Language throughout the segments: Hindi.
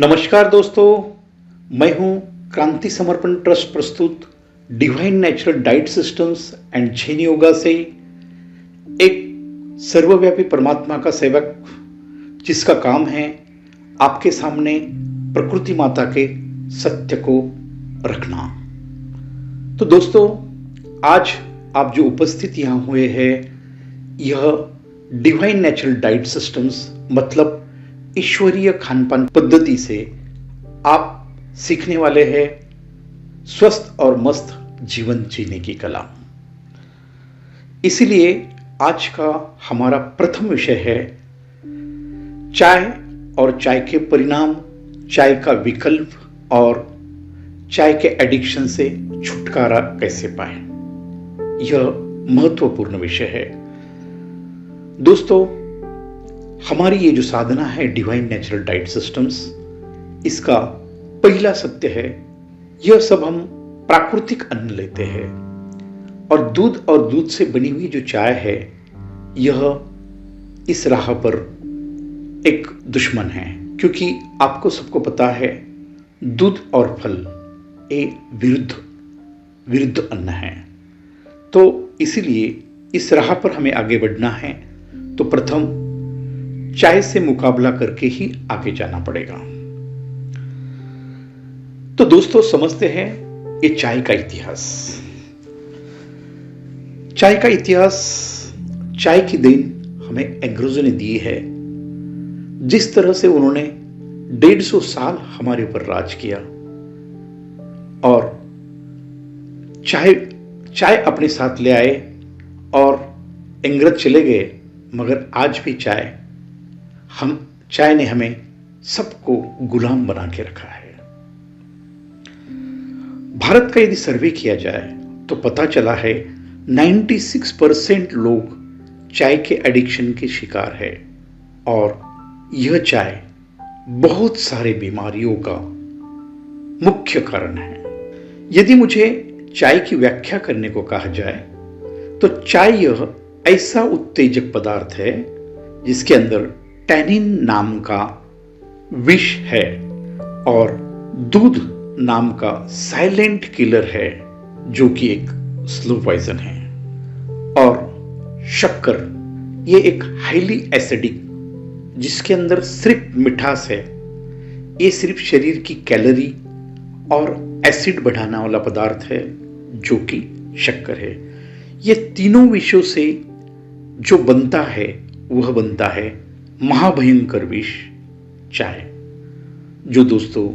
नमस्कार दोस्तों, मैं हूं क्रांति समर्पण ट्रस्ट प्रस्तुत divine natural diet systems and Jain yoga से एक सर्वव्यापी परमात्मा का सेवक, जिसका काम है आपके सामने प्रकृति माता के सत्य को रखना। तो दोस्तों, आज आप जो उपस्थित यहाँ हुए हैं, यह डिवाइन नेचुरल डाइट सिस्टम्स मतलब ईश्वरीय खानपान पद्धति से आप सीखने वाले हैं स्वस्थ और मस्त जीवन जीने की कला। इसीलिए आज का हमारा प्रथम विषय है चाय और चाय के परिणाम, चाय का विकल्प और चाय के एडिक्शन से छुटकारा कैसे पाए। यह महत्वपूर्ण विषय है दोस्तों। हमारी ये जो साधना है डिवाइन नेचुरल डाइट सिस्टम्स, इसका पहला सत्य है, यह सब हम प्राकृतिक अन्न लेते हैं और दूध से बनी हुई जो चाय है, यह इस राह पर एक दुश्मन है, क्योंकि आपको सबको पता है दूध और फल ये विरुद्ध अन्न है। तो इसीलिए इस राह पर हमें आगे बढ़ना है तो प्रथम चाय से मुकाबला करके ही आगे जाना पड़ेगा। तो दोस्तों, समझते हैं ये चाय का इतिहास। चाय का इतिहास, चाय की देन हमें अंग्रेजों ने दी है। जिस तरह से उन्होंने 150 साल हमारे ऊपर राज किया और चाय अपने साथ ले आए और अंग्रेज चले गए, मगर आज भी चाय ने हमें सबको गुलाम बना के रखा है। भारत का यदि सर्वे किया जाए तो पता चला है 96% लोग चाय के एडिक्शन के शिकार है और यह चाय बहुत सारे बीमारियों का मुख्य कारण है। यदि मुझे चाय की व्याख्या करने को कहा जाए तो चाय यह ऐसा उत्तेजक पदार्थ है जिसके अंदर टैनिन नाम का विष है और दूध नाम का साइलेंट किलर है, जो कि एक स्लो पॉइजन है, और शक्कर ये एक हाईली एसिडिक, जिसके अंदर सिर्फ मिठास है। ये सिर्फ शरीर की कैलोरी और एसिड बढ़ाने वाला पदार्थ है, जो कि शक्कर है। ये तीनों विषयों से जो बनता है वह बनता है महाभयंकर विष चाय, जो दोस्तों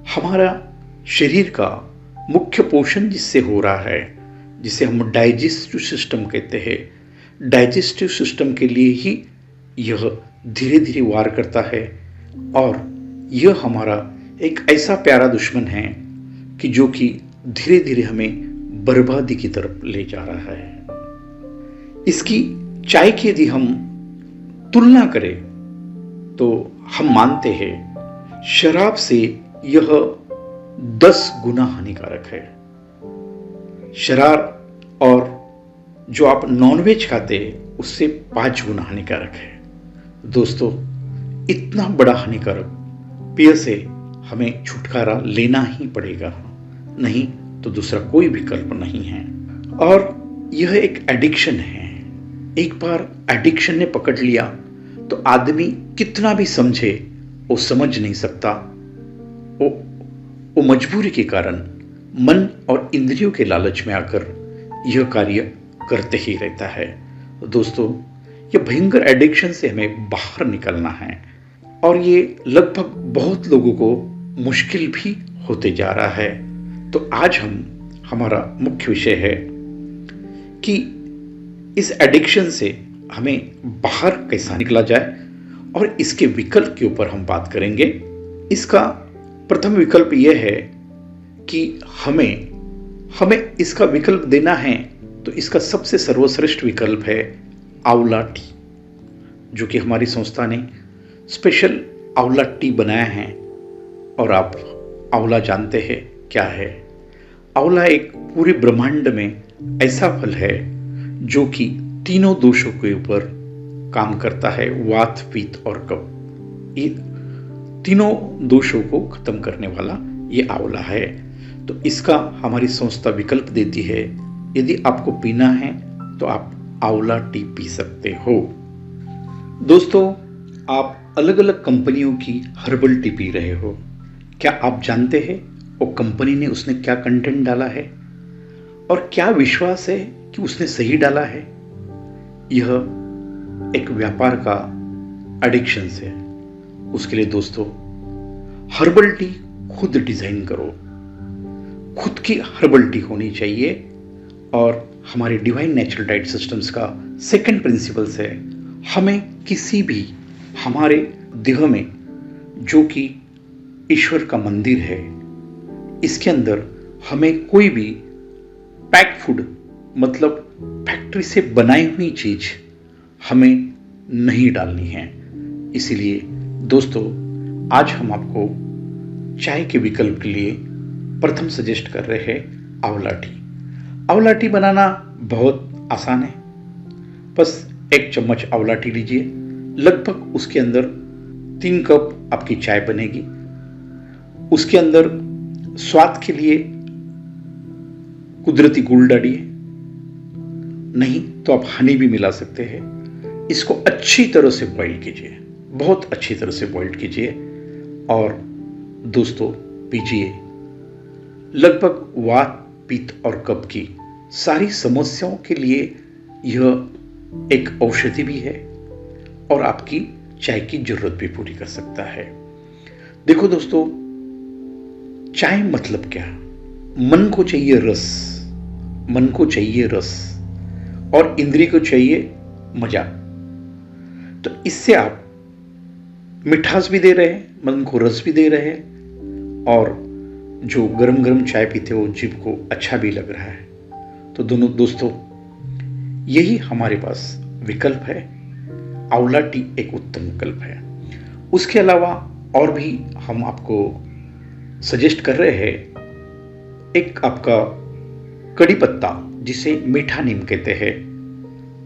हमारा शरीर का मुख्य पोषण जिससे हो रहा है, जिसे हम डाइजेस्टिव सिस्टम कहते हैं, डाइजेस्टिव सिस्टम के लिए ही यह धीरे धीरे वार करता है और यह हमारा एक ऐसा प्यारा दुश्मन है कि जो कि धीरे धीरे हमें बर्बादी की तरफ ले जा रहा है। इसकी चाय की यदि हम तुलना करें तो हम मानते हैं शराब से यह 10 गुना हानिकारक है। शराब और जो आप नॉनवेज खाते हैं उससे 5 गुना हानिकारक है। दोस्तों, इतना बड़ा हानिकारक पेय से हमें छुटकारा लेना ही पड़ेगा, नहीं तो दूसरा कोई विकल्प नहीं है। और यह एक एडिक्शन है। एक बार एडिक्शन ने पकड़ लिया तो आदमी कितना भी समझे वो समझ नहीं सकता। वो मजबूरी के कारण मन और इंद्रियों के लालच में आकर यह कार्य करते ही रहता है। दोस्तों, यह भयंकर एडिक्शन से हमें बाहर निकलना है और ये लगभग बहुत लोगों को मुश्किल भी होते जा रहा है। तो आज हमारा मुख्य विषय है कि इस एडिक्शन से हमें बाहर कैसा निकला जाए और इसके विकल्प के ऊपर हम बात करेंगे। इसका प्रथम विकल्प यह है कि हमें इसका विकल्प देना है तो इसका सबसे सर्वश्रेष्ठ विकल्प है आंवला टी, जो कि हमारी संस्था ने स्पेशल आंवला टी बनाया है। और आप आंवला जानते हैं क्या है? आंवला एक पूरे ब्रह्मांड में ऐसा फल है जो कि तीनों दोषों के ऊपर काम करता है, वात, पित्त और कफ। ये तीनों दोषों को खत्म करने वाला ये आंवला है। तो इसका हमारी संस्था विकल्प देती है, यदि आपको पीना है तो आप आंवला टी पी सकते हो। दोस्तों, आप अलग अलग कंपनियों की हर्बल टी पी रहे हो। क्या आप जानते हैं वो कंपनी ने उसने क्या कंटेंट डाला है और क्या विश्वास है कि उसने सही डाला है? यह एक व्यापार का एडिक्शन है। उसके लिए दोस्तों, हर्बल टी खुद डिजाइन करो। खुद की हर्बल टी होनी चाहिए। और हमारे डिवाइन नेचुरल डाइट सिस्टम्स का सेकंड प्रिंसिपल्स है, हमें किसी भी हमारे देह में जो कि ईश्वर का मंदिर है, इसके अंदर हमें कोई भी पैक फूड मतलब फैक्ट्री से बनाई हुई चीज हमें नहीं डालनी है। इसीलिए दोस्तों, आज हम आपको चाय के विकल्प के लिए प्रथम सजेस्ट कर रहे हैं आंवला टी। आंवला टी बनाना बहुत आसान है। बस 1 चम्मच आंवला टी लीजिए। लगभग उसके अंदर 3 कप आपकी चाय बनेगी। उसके अंदर स्वाद के लिए कुदरती गुड़ डालिए, नहीं तो आप हनी भी मिला सकते हैं। इसको अच्छी तरह से बॉईल कीजिए, बहुत अच्छी तरह से बॉईल कीजिए और दोस्तों पीजिए। लगभग वात, पित्त और कफ की सारी समस्याओं के लिए यह एक औषधि भी है और आपकी चाय की जरूरत भी पूरी कर सकता है। देखो दोस्तों, चाय मतलब क्या? मन को चाहिए रस, मन को चाहिए रस और इंद्रिय को चाहिए मजा। तो इससे आप मिठास भी दे रहे हैं, मन को रस भी दे रहे हैं और जो गरम गरम चाय पीते हो जीभ को अच्छा भी लग रहा है। तो दोनों दोस्तों, यही हमारे पास विकल्प है। आंवला टी एक उत्तम विकल्प है। उसके अलावा और भी हम आपको सजेस्ट कर रहे हैं, एक आपका कड़ी पत्ता जिसे मीठा नीम कहते हैं,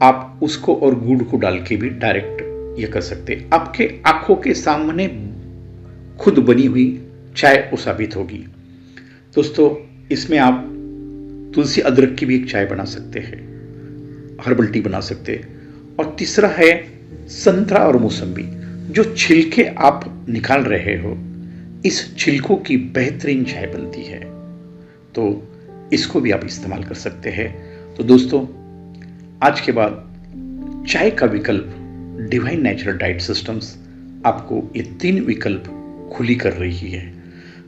आप उसको और गुड़ को डाल के भी डायरेक्ट ये कर सकते हैं। आपके आंखों के सामने खुद बनी हुई चाय वो साबित होगी। दोस्तों, इसमें आप तुलसी अदरक की भी एक चाय बना सकते हैं, हर्बल टी बना सकते हैं। और तीसरा है संतरा और मौसम्बी। जो छिलके आप निकाल रहे हो, इस छिलकों की बेहतरीन चाय बनती है, तो इसको भी आप इस्तेमाल कर सकते हैं। तो दोस्तों, आज के बाद चाय का विकल्प डिवाइन नेचुरल डाइट सिस्टम्स आपको ये 3 विकल्प खुली कर रही है।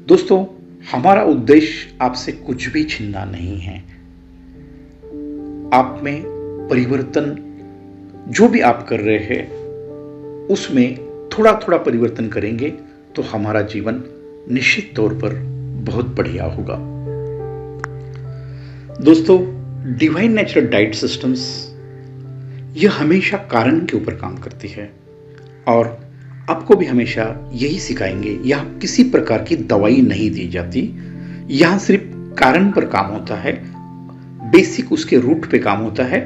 दोस्तों, हमारा उद्देश्य आपसे कुछ भी छीनना नहीं है। आप में परिवर्तन जो भी आप कर रहे हैं उसमें थोड़ा थोड़ा परिवर्तन करेंगे तो हमारा जीवन निश्चित तौर पर बहुत बढ़िया होगा। दोस्तों, डिवाइन नेचुरल डाइट सिस्टम्स यह हमेशा कारण के ऊपर काम करती है और आपको भी हमेशा यही सिखाएंगे। यहाँ किसी प्रकार की दवाई नहीं दी जाती, यहाँ सिर्फ कारण पर काम होता है, बेसिक उसके रूट पे काम होता है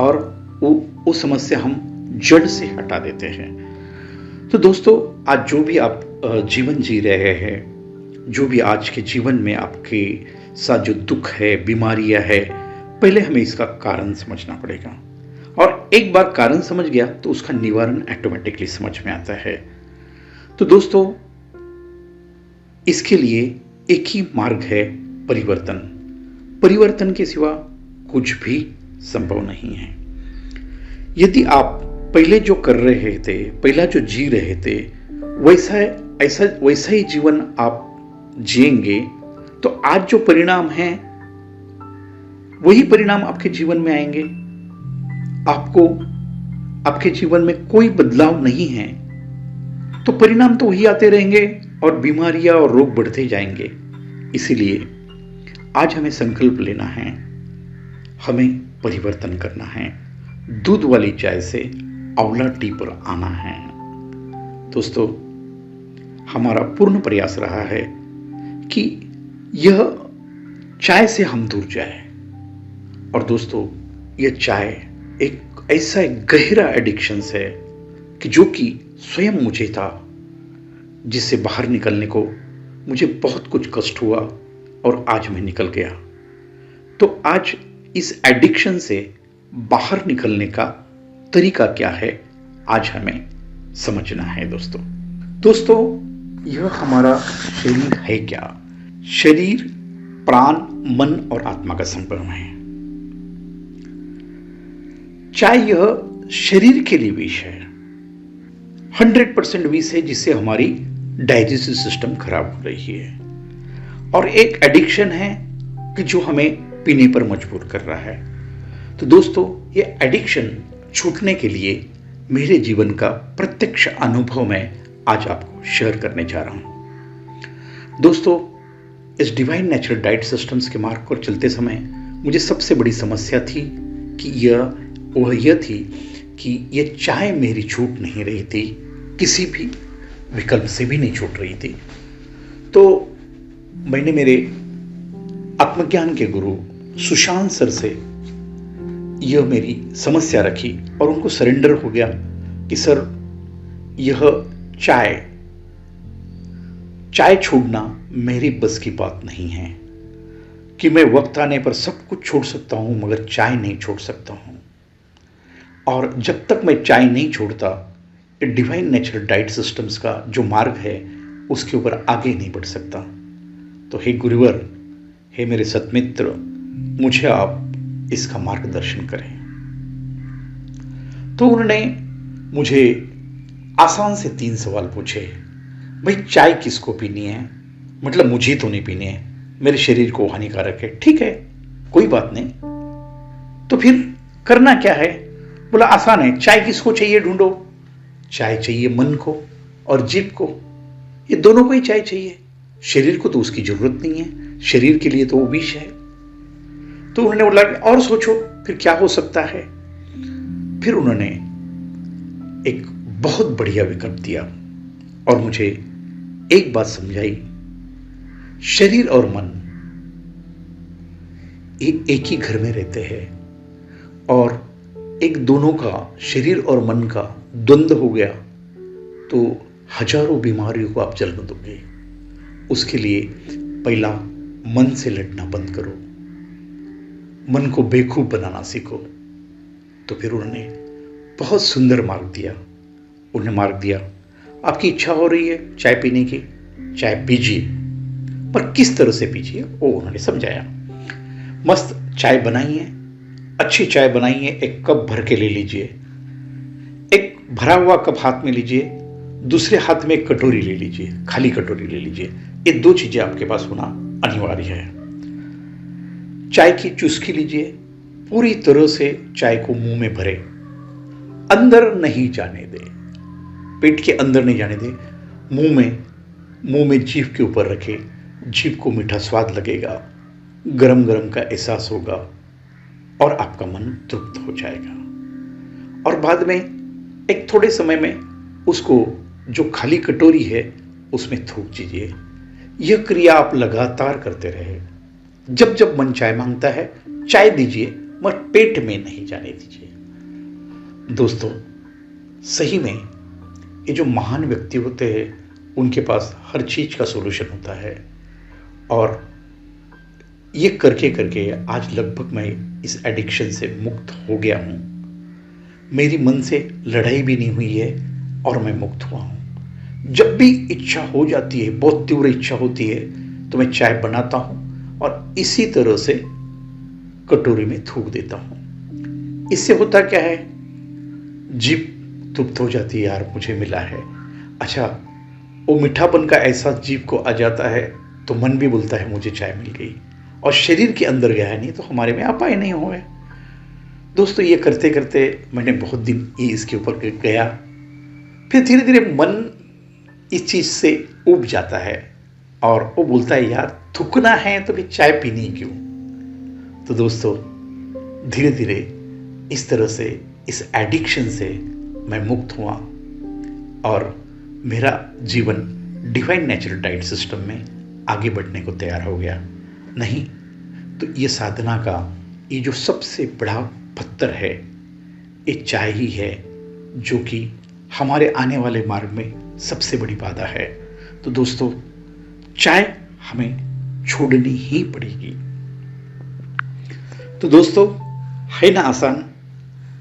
और वो समस्या हम जड़ से हटा देते हैं। तो दोस्तों, आज जो भी आप जीवन जी रहे हैं, जो भी आज के जीवन में आपके साथ जो दुख है, बीमारियां है, पहले हमें इसका कारण समझना पड़ेगा और एक बार कारण समझ गया तो उसका निवारण ऑटोमेटिकली समझ में आता है। तो दोस्तों, इसके लिए एक ही मार्ग है, परिवर्तन। परिवर्तन के सिवा कुछ भी संभव नहीं है। यदि आप पहले जो कर रहे थे, पहला जो जी रहे थे, वैसा ही जीवन आप जिएंगे तो आज जो परिणाम है वही परिणाम आपके जीवन में आएंगे। आपके जीवन में कोई बदलाव नहीं है तो परिणाम तो वही आते रहेंगे और बीमारियां और रोग बढ़ते जाएंगे। इसीलिए आज हमें संकल्प लेना है, हमें परिवर्तन करना है। दूध वाली चाय से आंवला टी पर आना है। दोस्तों, हमारा पूर्ण प्रयास रहा है कि यह चाय से हम दूर जाए। और दोस्तों, यह चाय एक ऐसा गहरा एडिक्शन है कि जो कि स्वयं मुझे था, जिससे बाहर निकलने को मुझे बहुत कुछ कष्ट हुआ और आज मैं निकल गया। तो आज इस एडिक्शन से बाहर निकलने का तरीका क्या है, आज हमें समझना है। दोस्तों यह हमारा शरीर है क्या? शरीर प्राण, मन और आत्मा का संगम है। चाय यह शरीर के लिए विष है, 100% विष है, जिससे हमारी डाइजेस्टिव सिस्टम खराब हो रही है। और एक एडिक्शन है कि जो हमें पीने पर मजबूर कर रहा है। तो दोस्तों ये एडिक्शन छूटने के लिए मेरे जीवन का प्रत्यक्ष अनुभव मैं आज आपको शेयर करने जा रहा हूं। दोस्तों इस डिवाइन नेचुरल डाइट सिस्टम्स के मार्ग पर चलते समय मुझे सबसे बड़ी समस्या थी कि यह थी कि यह चाय मेरी छूट नहीं रही थी, किसी भी विकल्प से भी नहीं छूट रही थी। तो मैंने मेरे आत्मज्ञान के गुरु सुशांत सर से यह मेरी समस्या रखी और उनको सरेंडर हो गया कि सर यह चाय छोड़ना मेरी बस की बात नहीं है, कि मैं वक्त आने पर सब कुछ छोड़ सकता हूं मगर चाय नहीं छोड़ सकता हूं। और जब तक मैं चाय नहीं छोड़ता, डिवाइन नेचुरल डाइट सिस्टम्स का जो मार्ग है उसके ऊपर आगे नहीं बढ़ सकता। तो हे गुरुवर, हे मेरे सतमित्र, मुझे आप इसका मार्गदर्शन करें। तो उन्होंने मुझे आसान से 3 सवाल पूछे। भाई चाय किसको पीनी है? मतलब मुझे तो नहीं पीनी है, मेरे शरीर को हानिकारक है। ठीक है, कोई बात नहीं, तो फिर करना क्या है? बोला आसान है, चाय किसको चाहिए ढूंढो। चाय चाहिए मन को और जीभ को, ये दोनों को ही चाय चाहिए। शरीर को तो उसकी जरूरत नहीं है, शरीर के लिए तो वो विष है। तो उन्होंने बोला और सोचो फिर क्या हो सकता है। फिर उन्होंने एक बहुत बढ़िया विकल्प दिया और मुझे एक बात समझाई, शरीर और मन एक ही घर में रहते हैं और एक दोनों का, शरीर और मन का द्वंद्व हो गया तो हजारों बीमारियों को आप जन्म दोगे। उसके लिए पहला मन से लड़ना बंद करो, मन को बेवकूफ बनाना सीखो। तो फिर उन्होंने बहुत सुंदर मार्ग दिया। उन्हें मार्ग दिया, आपकी इच्छा हो रही है चाय पीने की, चाय पीजिए, पर किस तरह से पीजिए वो उन्होंने समझाया। मस्त चाय बनाइए, अच्छी चाय बनाइए, एक कप भर के ले लीजिए। एक भरा हुआ कप हाथ में लीजिए, दूसरे हाथ में एक कटोरी ले लीजिए, खाली कटोरी ले लीजिए। ये 2 चीजें आपके पास होना अनिवार्य है। चाय की चुस्की लीजिए, पूरी तरह से चाय को मुंह में भरे, अंदर नहीं जाने दे, पेट के अंदर नहीं जाने दे, मुंह में जीभ के ऊपर रखे। जीभ को मीठा स्वाद लगेगा, गरम गरम का एहसास होगा और आपका मन तृप्त हो जाएगा। और बाद में एक थोड़े समय में उसको जो खाली कटोरी है उसमें थूक दीजिए। यह क्रिया आप लगातार करते रहे। जब जब मन चाय मांगता है चाय दीजिए, मगर पेट में नहीं जाने दीजिए। दोस्तों सही में ये जो महान व्यक्ति होते हैं उनके पास हर चीज का सॉल्यूशन होता है। और ये करके करके आज लगभग मैं इस एडिक्शन से मुक्त हो गया हूं। मेरी मन से लड़ाई भी नहीं हुई है और मैं मुक्त हुआ हूं। जब भी इच्छा हो जाती है, बहुत तीव्र इच्छा होती है, तो मैं चाय बनाता हूं और इसी तरह से कटोरी में थूक देता हूं। इससे होता क्या है, जीभ तृप्त हो जाती है, यार मुझे मिला है। अच्छा, वो मीठापन का एहसास जीभ को आ जाता है तो मन भी बोलता है मुझे चाय मिल गई, और शरीर के अंदर गया है, नहीं तो हमारे में अपाय नहीं हुए। दोस्तों ये करते करते मैंने बहुत दिन इसके ऊपर गया। फिर धीरे धीरे मन इस चीज से उब जाता है और वो बोलता है यार थूकना है तो फिर चाय पीनी क्यों। तो दोस्तों धीरे धीरे इस तरह से इस एडिक्शन से मैं मुक्त हुआ और मेरा जीवन डिवाइन नेचुरल डाइट सिस्टम में आगे बढ़ने को तैयार हो गया। नहीं तो ये साधना का ये जो सबसे बड़ा पत्थर है ये चाय ही है, जो कि हमारे आने वाले मार्ग में सबसे बड़ी बाधा है। तो दोस्तों चाय हमें छोड़नी ही पड़ेगी। तो दोस्तों है ना आसान,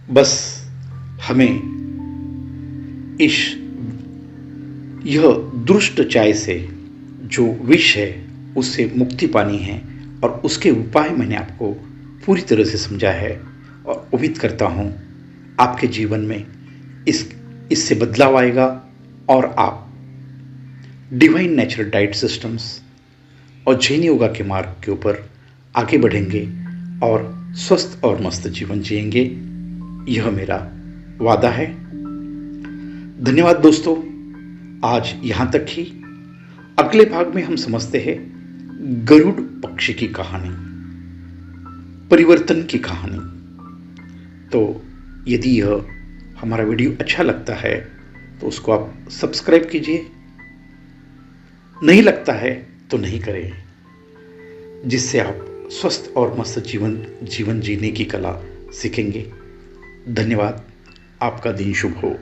बस हमें यह दुष्ट चाय से जो विष है उससे मुक्ति पानी है, और उसके उपाय मैंने आपको पूरी तरह से समझा है, और उम्मीद करता हूँ आपके जीवन में इससे बदलाव आएगा और आप डिवाइन नेचुरल डाइट सिस्टम्स और जैन योगा के मार्ग के ऊपर आगे बढ़ेंगे और स्वस्थ और मस्त जीवन जिएंगे। यह मेरा वादा है। धन्यवाद दोस्तों, आज यहाँ तक ही। अगले भाग में हम समझते हैं गरुड़ पक्षी की कहानी, परिवर्तन की कहानी। तो यदि यह हमारा वीडियो अच्छा लगता है तो उसको आप सब्सक्राइब कीजिए, नहीं लगता है तो नहीं करें, जिससे आप स्वस्थ और मस्त जीवन जीने की कला सीखेंगे। धन्यवाद। आपका दिन शुभ हो।